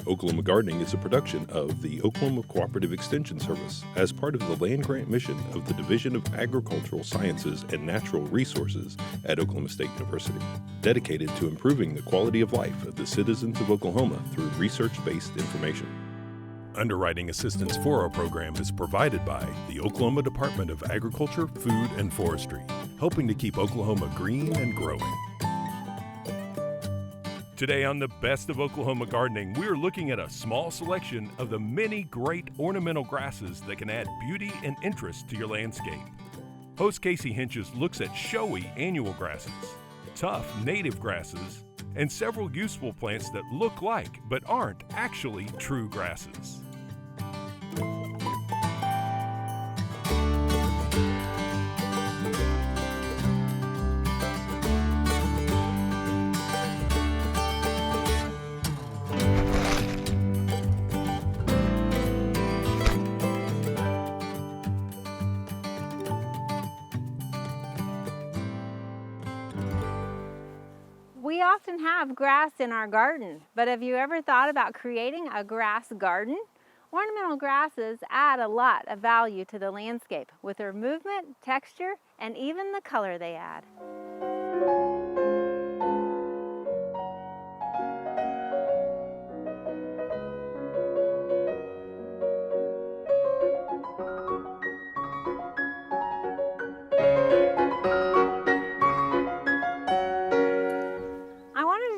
Oklahoma Gardening is a production of the Oklahoma Cooperative Extension Service as part of the land grant mission of the Division of Agricultural Sciences and Natural Resources at Oklahoma State University, dedicated to improving the quality of life of the citizens of Oklahoma through research-based information. Underwriting assistance for our program is provided by the Oklahoma Department of Agriculture, Food, and Forestry, helping to keep Oklahoma green and growing. Today on the Best of Oklahoma Gardening, we're looking at a small selection of the many great ornamental grasses that can add beauty and interest to your landscape. Host Casey Hentges looks at showy annual grasses, tough native grasses, and several useful plants that look like but aren't actually true grasses. We often have grass in our garden, but have you ever thought about creating a grass garden? Ornamental grasses add a lot of value to the landscape with their movement, texture, and even the color they add.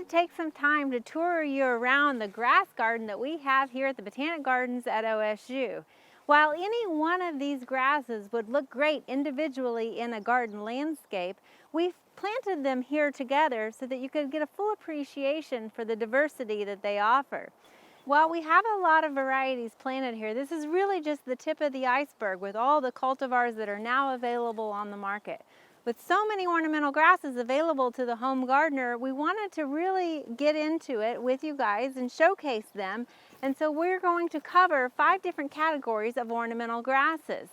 Take some time to tour you around the grass garden that we have here at the Botanic Gardens at OSU. While any one of these grasses would look great individually in a garden landscape, we've planted them here together so that you could get a full appreciation for the diversity that they offer. While we have a lot of varieties planted here, this is really just the tip of the iceberg with all the cultivars that are now available on the market. With so many ornamental grasses available to the home gardener, we wanted to really get into it with you guys and showcase them. And so we're going to cover 5 different categories of ornamental grasses.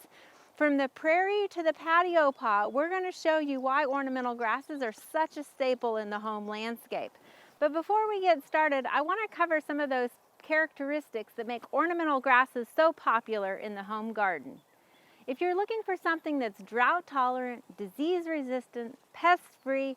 From the prairie to the patio pot, we're going to show you why ornamental grasses are such a staple in the home landscape. But before we get started, I want to cover some of those characteristics that make ornamental grasses so popular in the home garden. If you're looking for something that's drought tolerant, disease resistant, pest free,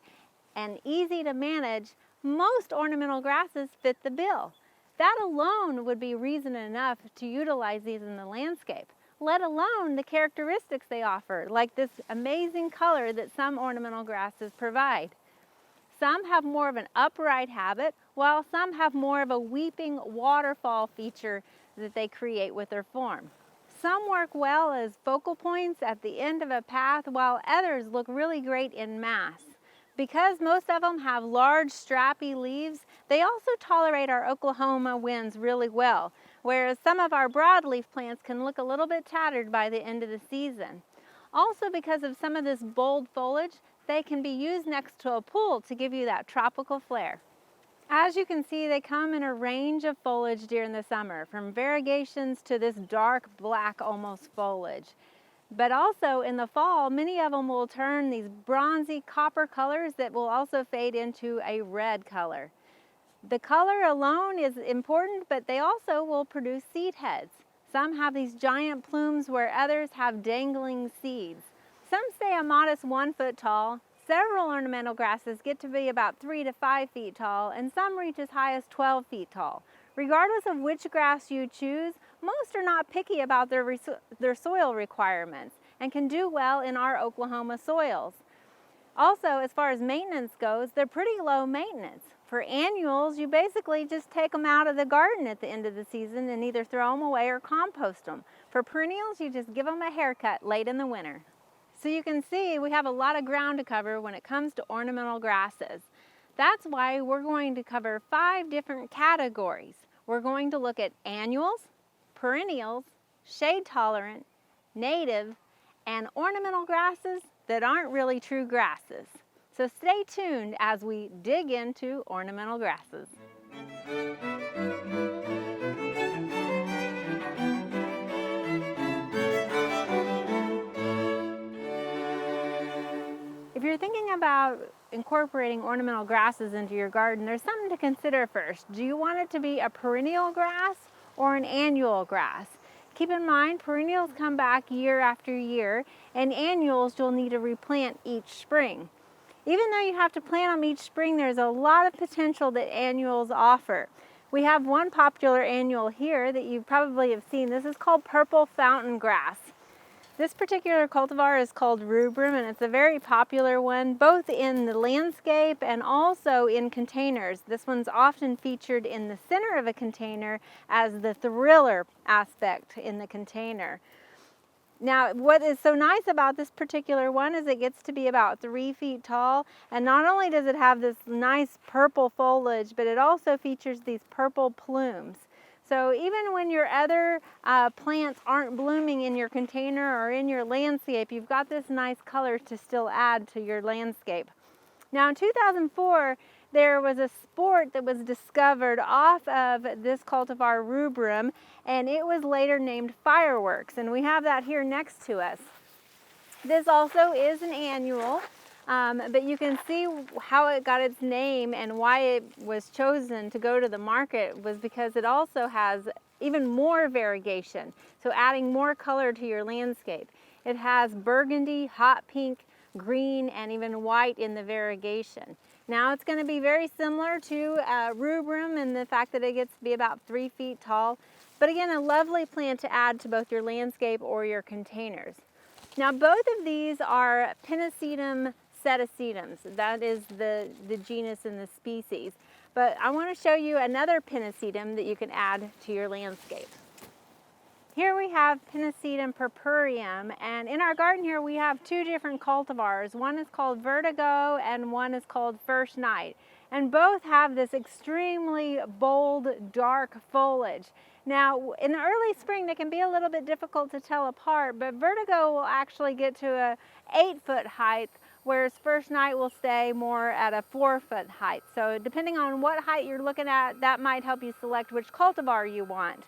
and easy to manage, most ornamental grasses fit the bill. That alone would be reason enough to utilize these in the landscape, let alone the characteristics they offer, like this amazing color that some ornamental grasses provide. Some have more of an upright habit, while some have more of a weeping waterfall feature that they create with their form. Some work well as focal points at the end of a path, while others look really great in mass. Because most of them have large, strappy leaves, they also tolerate our Oklahoma winds really well, whereas some of our broadleaf plants can look a little bit tattered by the end of the season. Also, because of some of this bold foliage, they can be used next to a pool to give you that tropical flair. As you can see, they come in a range of foliage during the summer, from variegations to this dark black almost foliage. But also in the fall, many of them will turn these bronzy copper colors that will also fade into a red color. The color alone is important, but they also will produce seed heads. Some have these giant plumes where others have dangling seeds. Some stay a modest 1 foot tall. Several ornamental grasses get to be about 3 to 5 feet tall, and some reach as high as 12 feet tall. Regardless of which grass you choose, most are not picky about their soil requirements and can do well in our Oklahoma soils. Also, as far as maintenance goes, they're pretty low maintenance. For annuals, you basically just take them out of the garden at the end of the season and either throw them away or compost them. For perennials, you just give them a haircut late in the winter. So you can see we have a lot of ground to cover when it comes to ornamental grasses. That's why we're going to cover 5 different categories. We're going to look at annuals, perennials, shade tolerant, native, and ornamental grasses that aren't really true grasses. So stay tuned as we dig into ornamental grasses. If you're thinking about incorporating ornamental grasses into your garden, there's something to consider first. Do you want it to be a perennial grass or an annual grass? Keep in mind, perennials come back year after year, and annuals you'll need to replant each spring. Even though you have to plant them each spring, there's a lot of potential that annuals offer. We have one popular annual here that you probably have seen. This is called purple fountain grass. This particular cultivar is called rubrum, and it's a very popular one, both in the landscape and also in containers. This one's often featured in the center of a container as the thriller aspect in the container. Now, what is so nice about this particular one is it gets to be about 3 feet tall, and not only does it have this nice purple foliage, but it also features these purple plumes. So even when your other plants aren't blooming in your container or in your landscape, you've got this nice color to still add to your landscape. Now in 2004, there was a sport that was discovered off of this cultivar rubrum, and it was later named fireworks, and we have that here next to us. This also is an annual. But you can see how it got its name and why it was chosen to go to the market was because it also has even more variegation, so adding more color to your landscape. It has burgundy, hot pink, green, and even white in the variegation. Now it's going to be very similar to rubrum in the fact that it gets to be about 3 feet tall, but again, a lovely plant to add to both your landscape or your containers. Now both of these are Pennisetum setacetum. That is the genus and the species. But I want to show you another Pennisetum that you can add to your landscape. Here we have Pennisetum purpureum, and in our garden here we have two different cultivars. One is called Vertigo and one is called First Night. And both have this extremely bold, dark foliage. Now, in the early spring, they can be a little bit difficult to tell apart, but Vertigo will actually get to a 8-foot height, whereas First Night will stay more at a 4-foot height. So depending on what height you're looking at, that might help you select which cultivar you want.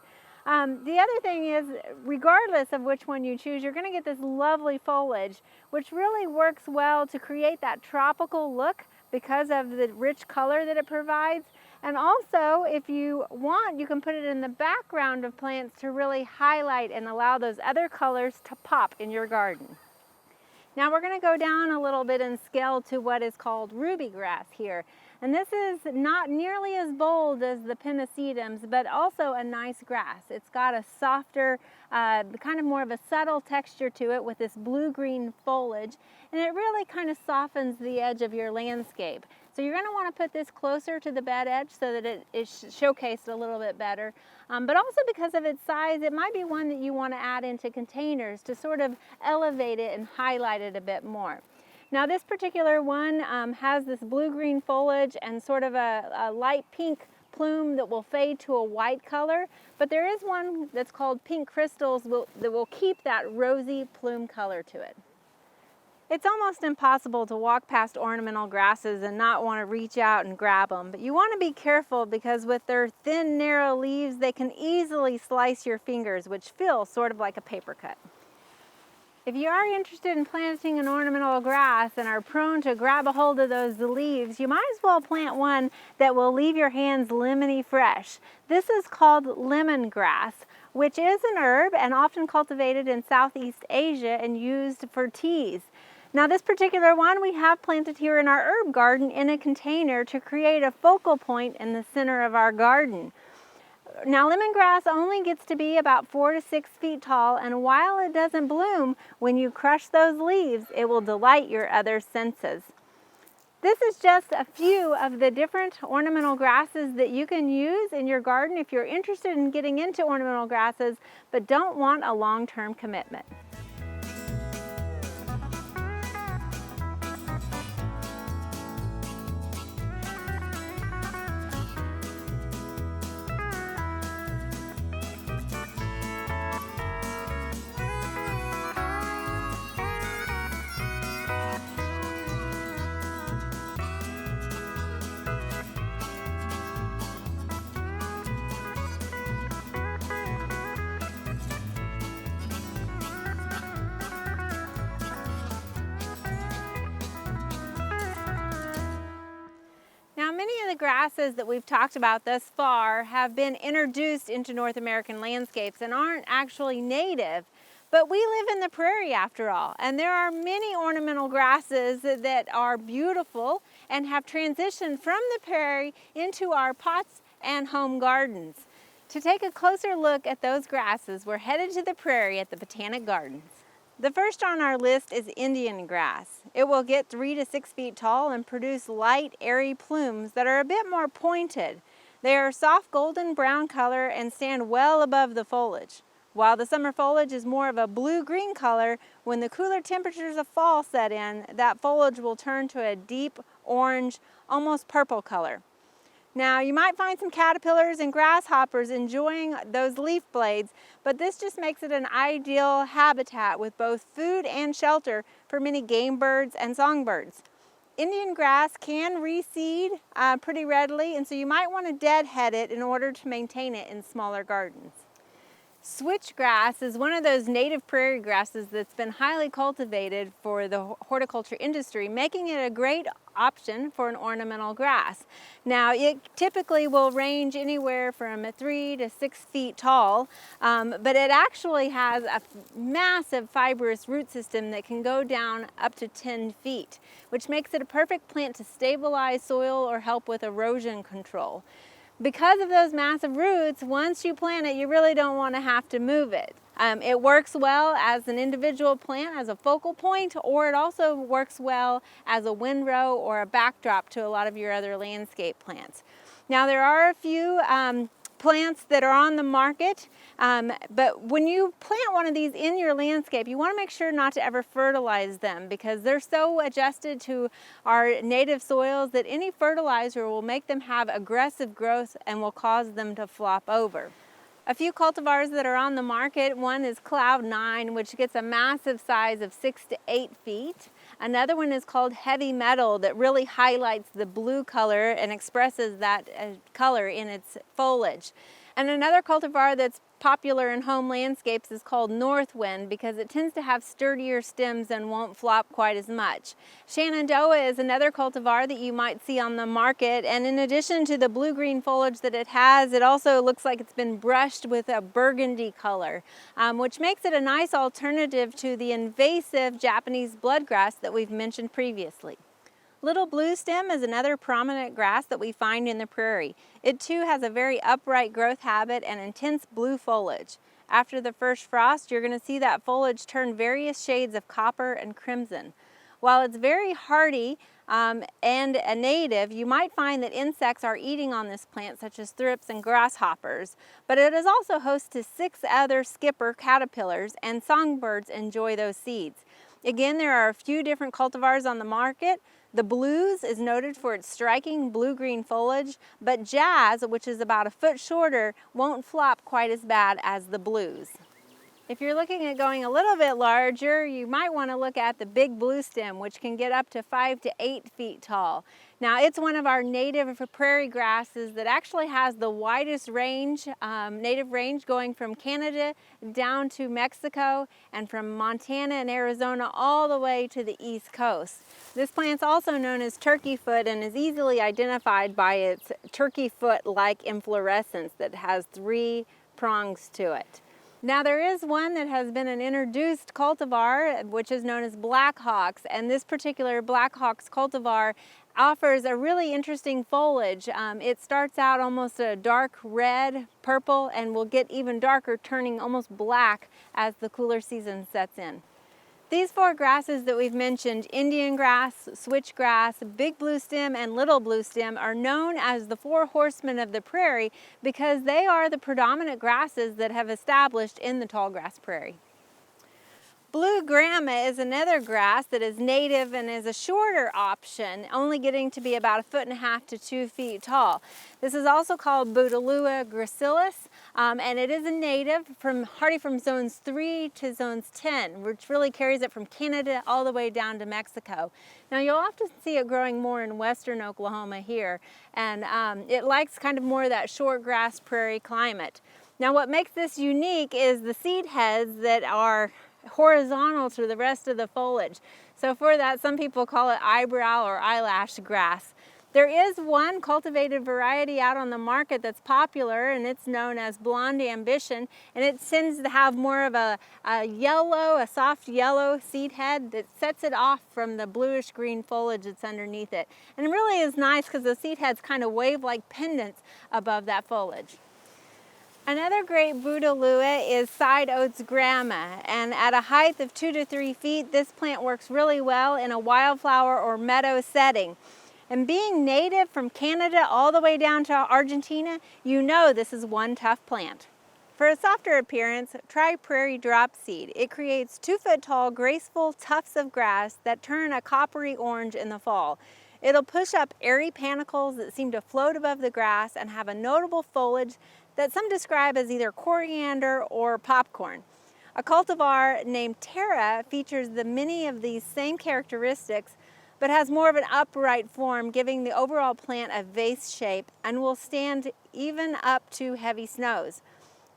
The other thing is, regardless of which one you choose, you're going to get this lovely foliage, which really works well to create that tropical look because of the rich color that it provides. And also, if you want, you can put it in the background of plants to really highlight and allow those other colors to pop in your garden. Now we're going to go down a little bit in scale to what is called ruby grass here. And this is not nearly as bold as the Pennisetums, but also a nice grass. It's got a softer, kind of more of a subtle texture to it with this blue-green foliage, and it really kind of softens the edge of your landscape. So you're going to want to put this closer to the bed edge so that it is showcased a little bit better. But also because of its size, it might be one that you want to add into containers to sort of elevate it and highlight it a bit more. Now this particular one has this blue-green foliage and sort of a light pink plume that will fade to a white color, but there is one that's called pink crystals that will keep that rosy plume color to it. It's almost impossible to walk past ornamental grasses and not want to reach out and grab them, but you want to be careful because with their thin, narrow leaves, they can easily slice your fingers, which feel sort of like a paper cut. If you are interested in planting an ornamental grass and are prone to grab a hold of those leaves, you might as well plant one that will leave your hands lemony fresh. This is called lemongrass, which is an herb and often cultivated in Southeast Asia and used for teas. Now this particular one we have planted here in our herb garden in a container to create a focal point in the center of our garden. Now lemongrass only gets to be about 4 to 6 feet tall, and while it doesn't bloom, when you crush those leaves, it will delight your other senses. This is just a few of the different ornamental grasses that you can use in your garden if you're interested in getting into ornamental grasses but don't want a long-term commitment. grasses that we've talked about thus far have been introduced into North American landscapes and aren't actually native. But we live in the prairie after all, and there are many ornamental grasses that are beautiful and have transitioned from the prairie into our pots and home gardens. To take a closer look at those grasses, we're headed to the prairie at the Botanic Gardens. The first on our list is Indian grass. It will get 3 to 6 feet tall and produce light, airy plumes that are a bit more pointed. They are soft golden brown color and stand well above the foliage. While the summer foliage is more of a blue-green color, when the cooler temperatures of fall set in, that foliage will turn to a deep orange, almost purple color. Now, you might find some caterpillars and grasshoppers enjoying those leaf blades, but this just makes it an ideal habitat with both food and shelter for many game birds and songbirds. Indian grass can reseed pretty readily, and so you might want to deadhead it in order to maintain it in smaller gardens. Switchgrass is one of those native prairie grasses that's been highly cultivated for the horticulture industry, making it a great option for an ornamental grass. Now, it typically will range anywhere from 3 to 6 feet tall, but it actually has a massive fibrous root system that can go down up to 10 feet, which makes it a perfect plant to stabilize soil or help with erosion control. Because of those massive roots, once you plant it, you really don't want to have to move it. It works well as an individual plant, as a focal point, or it also works well as a windrow or a backdrop to a lot of your other landscape plants. Now, there are a few plants that are on the market, but when you plant one of these in your landscape, you want to make sure not to ever fertilize them because they're so adjusted to our native soils that any fertilizer will make them have aggressive growth and will cause them to flop over. A few cultivars that are on the market, one is Cloud 9, which gets a massive size of 6 to 8 feet. Another one is called Heavy Metal that really highlights the blue color and expresses that color in its foliage. And another cultivar that's popular in home landscapes is called Northwind because it tends to have sturdier stems and won't flop quite as much. Shenandoah is another cultivar that you might see on the market, and in addition to the blue-green foliage that it has, it also looks like it's been brushed with a burgundy color, which makes it a nice alternative to the invasive Japanese bloodgrass that we've mentioned previously. Little blue stem is another prominent grass that we find in the prairie. It too has a very upright growth habit and intense blue foliage. After the first frost, you're going to see that foliage turn various shades of copper and crimson. While it's very hardy and a native, you might find that insects are eating on this plant, such as thrips and grasshoppers. But it is also host to 6 other skipper caterpillars, and songbirds enjoy those seeds. Again, there are a few different cultivars on the market. The Blues is noted for its striking blue-green foliage, but Jazz, which is about a foot shorter, won't flop quite as bad as the Blues. If you're looking at going a little bit larger, you might want to look at the big blue stem, which can get up to 5 to 8 feet tall. Now, it's one of our native prairie grasses that actually has the widest range, native range going from Canada down to Mexico and from Montana and Arizona all the way to the East Coast. This plant's also known as turkey foot and is easily identified by its turkey foot-like inflorescence that has 3 prongs to it. Now, there is one that has been an introduced cultivar, which is known as Blackhawks, and this particular Blackhawks cultivar offers a really interesting foliage. It starts out almost a dark red, purple, and will get even darker, turning almost black as the cooler season sets in. These 4 grasses that we've mentioned, Indian grass, switchgrass, big blue stem, and little blue stem, are known as the 4 horsemen of the prairie because they are the predominant grasses that have established in the tallgrass prairie. Blue grama is another grass that is native and is a shorter option, only getting to be about 1.5 to 2 feet tall. This is also called Bouteloua gracilis, and it is a native hardy from zones 3 to zones 10, which really carries it from Canada all the way down to Mexico. Now, you'll often see it growing more in western Oklahoma here, and it likes kind of more of that short grass prairie climate. Now, what makes this unique is the seed heads that are horizontal to the rest of the foliage. So for that, some people call it eyebrow or eyelash grass. There is one cultivated variety out on the market that's popular, and it's known as Blonde Ambition, and it tends to have more of a soft yellow seed head that sets it off from the bluish green foliage that's underneath it. And it really is nice because the seed heads kind of wave like pendants above that foliage. Another great Bouteloua is side oats grama, and at a height of 2 to 3 feet, this plant works really well in a wildflower or meadow setting. And being native from Canada all the way down to Argentina, you know this is one tough plant. For a softer appearance, try prairie drop seed. It creates 2-foot tall, graceful tufts of grass that turn a coppery orange in the fall. It'll push up airy panicles that seem to float above the grass and have a notable foliage that some describe as either coriander or popcorn. A cultivar named Terra features many of these same characteristics, but has more of an upright form, giving the overall plant a vase shape and will stand even up to heavy snows.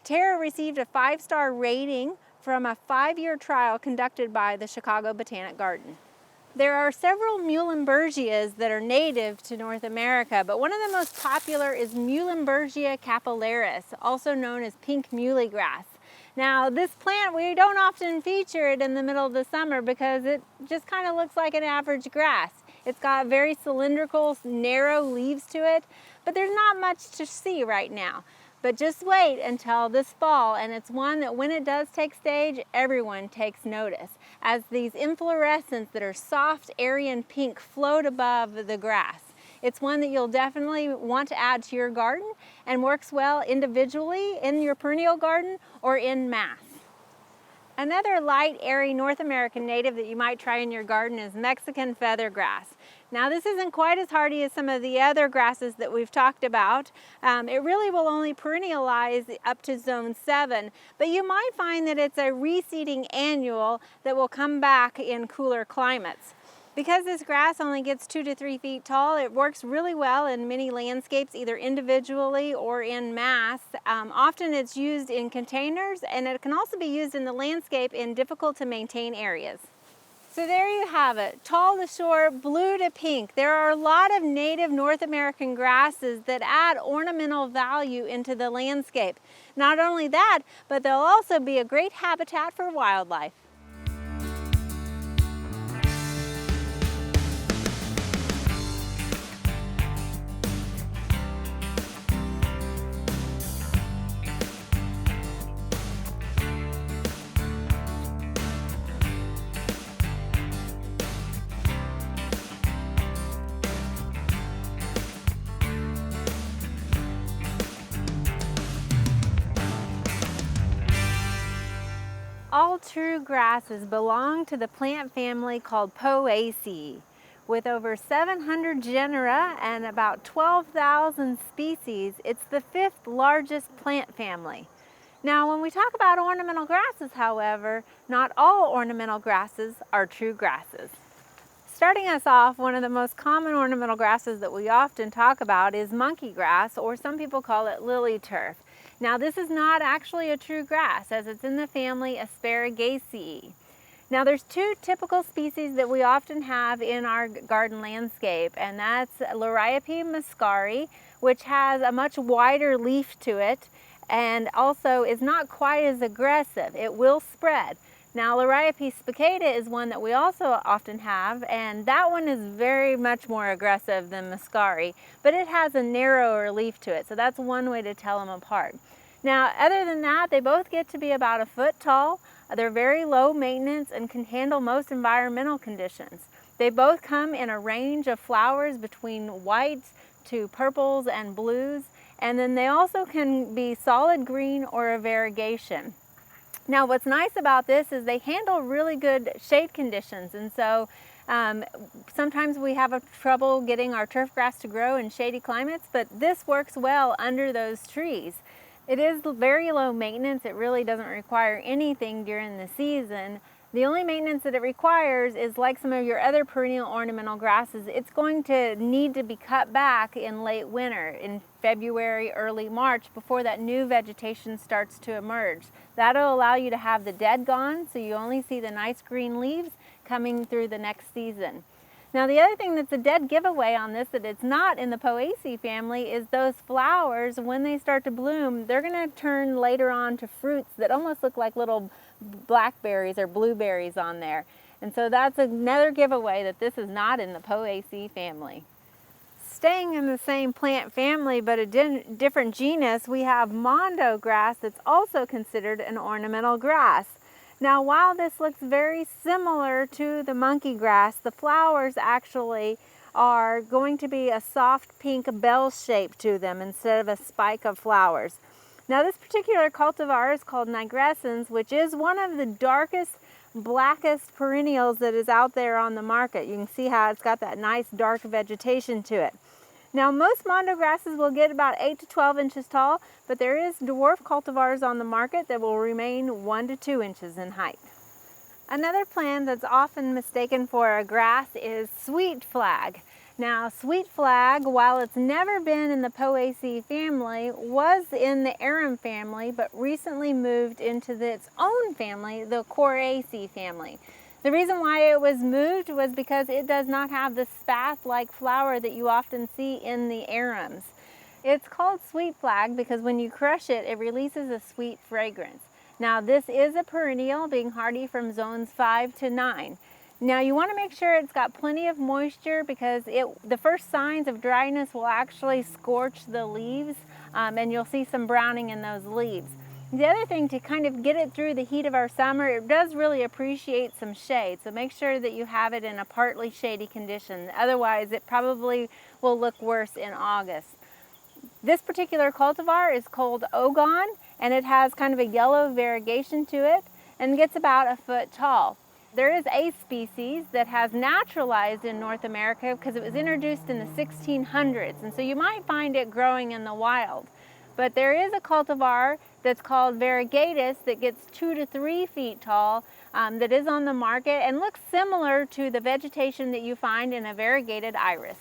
Terra received a 5-star rating from a 5-year trial conducted by the Chicago Botanic Garden. There are several Muhlenbergias that are native to North America, but one of the most popular is Muhlenbergia capillaris, also known as pink muhly grass. Now, this plant, we don't often feature it in the middle of the summer because it just kind of looks like an average grass. It's got very cylindrical, narrow leaves to it, but there's not much to see right now. But just wait until this fall, and it's one that when it does take stage, everyone takes notice, as these inflorescence that are soft, airy, and pink float above the grass. It's one that you'll definitely want to add to your garden and works well individually in your perennial garden or in mass. Another light, airy North American native that you might try in your garden is Mexican feathergrass. Now, this isn't quite as hardy as some of the other grasses that we've talked about. It really will only perennialize up to zone 7, but you might find that it's a reseeding annual that will come back in cooler climates. Because this grass only gets 2 to 3 feet tall, it works really well in many landscapes, either individually or in mass. Often it's used in containers, and it can also be used in the landscape in difficult to maintain areas. So there you have it, tall to short, blue to pink. There are a lot of native North American grasses that add ornamental value into the landscape. Not only that, but they'll also be a great habitat for wildlife. All true grasses belong to the plant family called Poaceae. With over 700 genera and about 12,000 species, it's the 5th largest plant family. Now, when we talk about ornamental grasses, however, not all ornamental grasses are true grasses. Starting us off, one of the most common ornamental grasses that we often talk about is monkey grass, or some people call it lily turf. Now, this is not actually a true grass, as it's in the family Asparagaceae. Now, there's 2 typical species that we often have in our garden landscape, and that's Liriope muscari, which has a much wider leaf to it, and also is not quite as aggressive. It will spread. Now, Liriope spicata is one that we also often have, and that one is very much more aggressive than muscari, but it has a narrower leaf to it, so that's one way to tell them apart. Now, other than that, they both get to be about 1 foot tall. They're very low maintenance and can handle most environmental conditions. They both come in a range of flowers between whites to purples and blues, and then they also can be solid green or a variegation. Now, what's nice about this is they handle really good shade conditions, and so sometimes we have trouble getting our turf grass to grow in shady climates, but this works well under those trees. It is very low maintenance. It really doesn't require anything during the season. The only maintenance that it requires is, like some of your other perennial ornamental grasses, it's going to need to be cut back in late winter, in February, early March, before that new vegetation starts to emerge. That'll allow you to have the dead gone, so you only see the nice green leaves coming through the next season. Now the other thing that's a dead giveaway on this, that it's not in the Poaceae family, is those flowers, when they start to bloom, they're going to turn later on to fruits that almost look like little blackberries or blueberries on there. And so that's another giveaway that this is not in the Poaceae family. Staying in the same plant family but a different genus, we have mondo grass that's also considered an ornamental grass. Now while this looks very similar to the monkey grass, the flowers actually are going to be a soft pink bell shape to them instead of a spike of flowers. Now this particular cultivar is called nigrescens, which is one of the darkest, blackest perennials that is out there on the market. You can see how it's got that nice dark vegetation to it. Now most mondo grasses will get about 8 to 12 inches tall, but there is dwarf cultivars on the market that will remain 1 to 2 inches in height. Another plant that's often mistaken for a grass is sweet flag. Now sweet flag, while it's never been in the Poaceae family, was in the arum family, but recently moved into its own family, the Coraceae family. The reason why it was moved was because it does not have the spathe-like flower that you often see in the arums. It's called sweet flag because when you crush it, it releases a sweet fragrance. Now this is a perennial, being hardy from zones 5 to 9. Now you want to make sure it's got plenty of moisture because the first signs of dryness will actually scorch the leaves, and you'll see some browning in those leaves. The other thing, to kind of get it through the heat of our summer, it does really appreciate some shade. So make sure that you have it in a partly shady condition. Otherwise, it probably will look worse in August. This particular cultivar is called Ogon, and it has kind of a yellow variegation to it and gets about a foot tall. There is a species that has naturalized in North America because it was introduced in the 1600s, and so you might find it growing in the wild. But there is a cultivar that's called variegatus that gets 2 to 3 feet tall that is on the market and looks similar to the vegetation that you find in a variegated iris.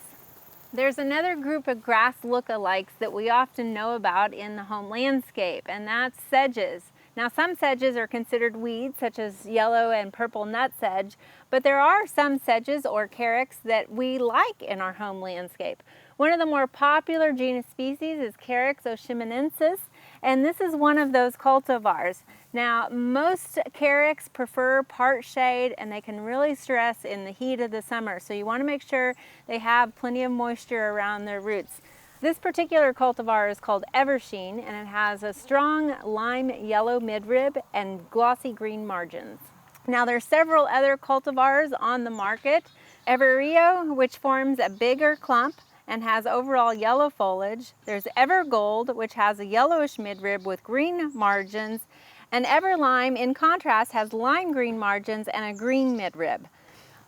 There's another group of grass lookalikes that we often know about in the home landscape, and that's sedges. Now some sedges are considered weeds, such as yellow and purple nut sedge, but there are some sedges or carex that we like in our home landscape. One of the more popular genus species is Carex oshimonensis, and this is one of those cultivars. Now most carex prefer part shade, and they can really stress in the heat of the summer, so you want to make sure they have plenty of moisture around their roots. This particular cultivar is called Eversheen, and it has a strong lime yellow midrib and glossy green margins. Now there's several other cultivars on the market. Everio, which forms a bigger clump and has overall yellow foliage. There's Evergold, which has a yellowish midrib with green margins, and Everlime, in contrast, has lime green margins and a green midrib.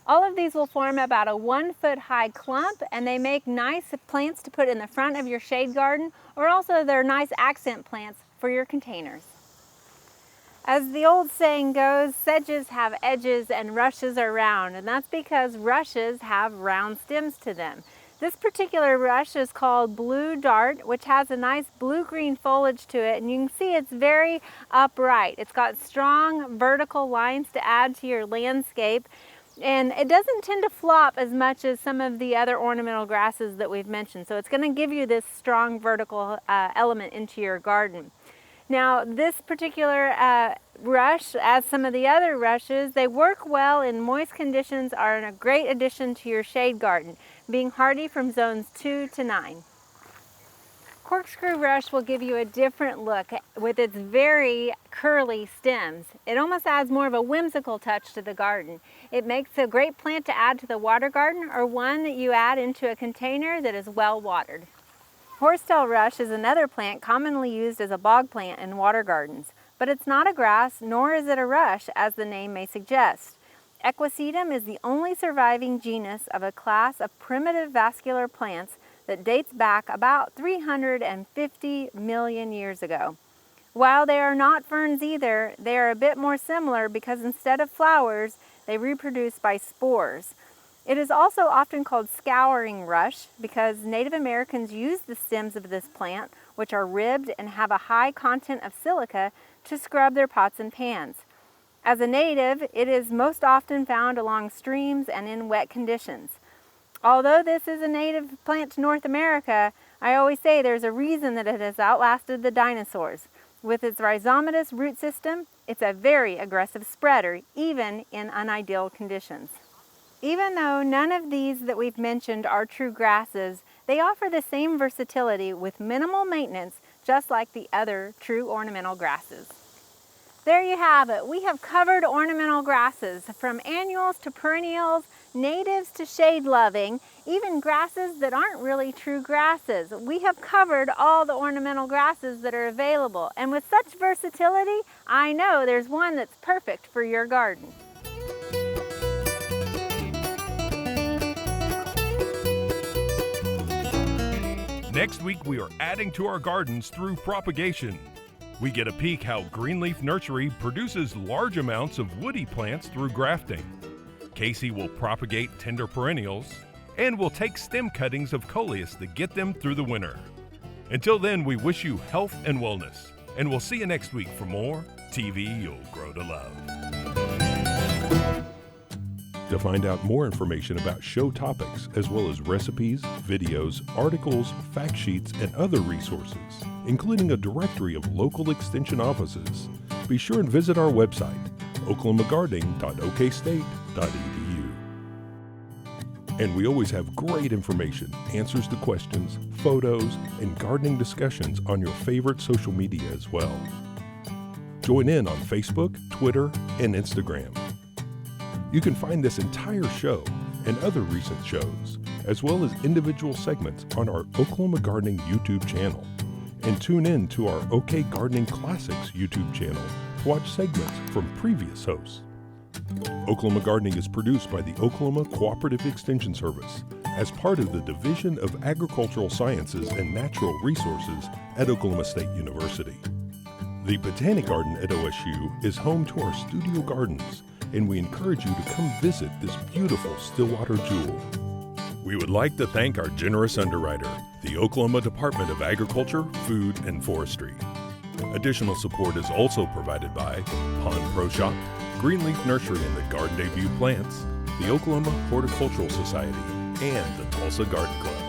All of these will form about a 1 foot high clump, and they make nice plants to put in the front of your shade garden, or also they're nice accent plants for your containers. As the old saying goes, sedges have edges and rushes are round, and that's because rushes have round stems to them. This particular rush is called Blue Dart, which has a nice blue-green foliage to it, and you can see it's very upright. It's got strong vertical lines to add to your landscape, and it doesn't tend to flop as much as some of the other ornamental grasses that we've mentioned, so it's going to give you this strong vertical element into your garden. Now this particular rush, as some of the other rushes, they work well in moist conditions, are a great addition to your shade garden, being hardy from zones 2 to 9. Corkscrew rush will give you a different look with its very curly stems. It almost adds more of a whimsical touch to the garden. It makes a great plant to add to the water garden, or one that you add into a container that is well watered. Horsetail rush is another plant commonly used as a bog plant in water gardens, but it's not a grass, nor is it a rush, as the name may suggest. Equisetum is the only surviving genus of a class of primitive vascular plants that dates back about 350 million years ago. While they are not ferns either, they are a bit more similar because instead of flowers, they reproduce by spores. It is also often called scouring rush because Native Americans used the stems of this plant, which are ribbed and have a high content of silica, to scrub their pots and pans. As a native, it is most often found along streams and in wet conditions. Although this is a native plant to North America, I always say there's a reason that it has outlasted the dinosaurs. With its rhizomatous root system, it's a very aggressive spreader, even in unideal conditions. Even though none of these that we've mentioned are true grasses, they offer the same versatility with minimal maintenance, just like the other true ornamental grasses. There you have it. We have covered ornamental grasses, from annuals to perennials, natives to shade-loving, even grasses that aren't really true grasses. We have covered all the ornamental grasses that are available, and with such versatility, I know there's one that's perfect for your garden. Next week, we are adding to our gardens through propagation. We get a peek how Greenleaf Nursery produces large amounts of woody plants through grafting. Casey will propagate tender perennials, and we'll take stem cuttings of coleus to get them through the winter. Until then, we wish you health and wellness, and we'll see you next week for more TV You'll Grow to Love. To find out more information about show topics, as well as recipes, videos, articles, fact sheets, and other resources, including a directory of local extension offices, be sure and visit our website, oklahomagardening.okstate.edu. And we always have great information, answers to questions, photos, and gardening discussions on your favorite social media as well. Join in on Facebook, Twitter, and Instagram. You can find this entire show and other recent shows, as well as individual segments on our Oklahoma Gardening YouTube channel. And tune in to our OK Gardening Classics YouTube channel to watch segments from previous hosts. Oklahoma Gardening is produced by the Oklahoma Cooperative Extension Service as part of the Division of Agricultural Sciences and Natural Resources at Oklahoma State University. The Botanic Garden at OSU is home to our studio gardens, and we encourage you to come visit this beautiful Stillwater jewel. We would like to thank our generous underwriter, the Oklahoma Department of Agriculture, Food, and Forestry. Additional support is also provided by Pond Pro Shop, Greenleaf Nursery and the Garden Debut Plants, the Oklahoma Horticultural Society, and the Tulsa Garden Club.